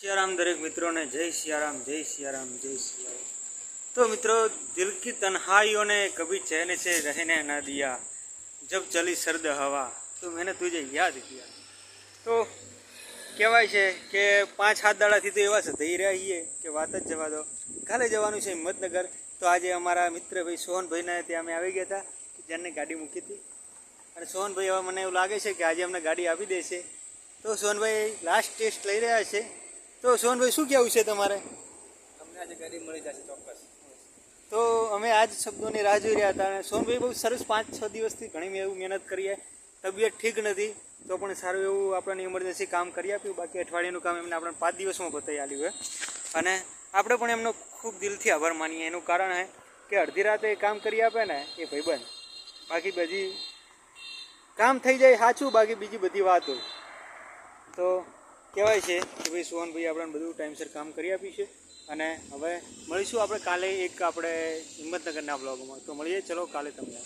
सियाराम दरेक मित्रों ने जय सियाराम जय सियाराम जय सियाराम। तो मित्रों, दिल की तन्हाइयों ने कभी चैन से रहने न दिया, जब चली सर्द हवा तो मैंने तुझे याद किया। तो કહેવાય છે કે 5-7 દાડાથી તો એવા થઈ રહ્યા છીએ કે વાત જ જવા દો। કાલે જવાનું છે હિંમતનગર, તો આજે અમારા મિત્ર ભાઈ સોહનભાઈને ત્યાં અમે આવી ગયા હતા, જેમને ગાડી મૂકી હતી, અને સોહનભાઈ હવે મને એવું લાગે છે કે આજે અમને ગાડી આપી દેશે। તો સોહનભાઈ લાસ્ટ ટેસ્ટ લઈ રહ્યા છે। તો સોહનભાઈ શું કહેવું છે તમારે? અમને આજે ગાડી મળી જશે ચોક્કસ। તો અમે આ જ શબ્દોની રાહ જોઈ રહ્યા હતા, અને સોહનભાઈ બહુ સરસ 5-6 દિવસથી ઘણી એવું મહેનત કરીએ, તબિયત ઠીક નથી તો પણ સારું એવું આપણને ઇમરજન્સી કામ કરી આપ્યું। બાકી અઠવાડિયાનું કામ એમને આપણે 5 દિવસમાં બતાવી આપ્યું હોય, અને આપણે પણ એમનો ખૂબ દિલથી આભાર માનીએ। એનું કારણ છે કે અડધી રાતે કામ કરી આપે ને એ ભાઈબંધ, બાકી બધી કામ થઈ જાય સાચું, બાકી બીજી બધી વાત હોય। તો કહેવાય છે કે ભાઈ સોહનભાઈ આપણને બધું ટાઈમસર કામ કરી આપ્યું છે, અને હવે મળીશું આપણે કાલે એક આપણે હિંમતનગરના બ્લોગમાં। તો મળીએ, ચલો કાલે તમને।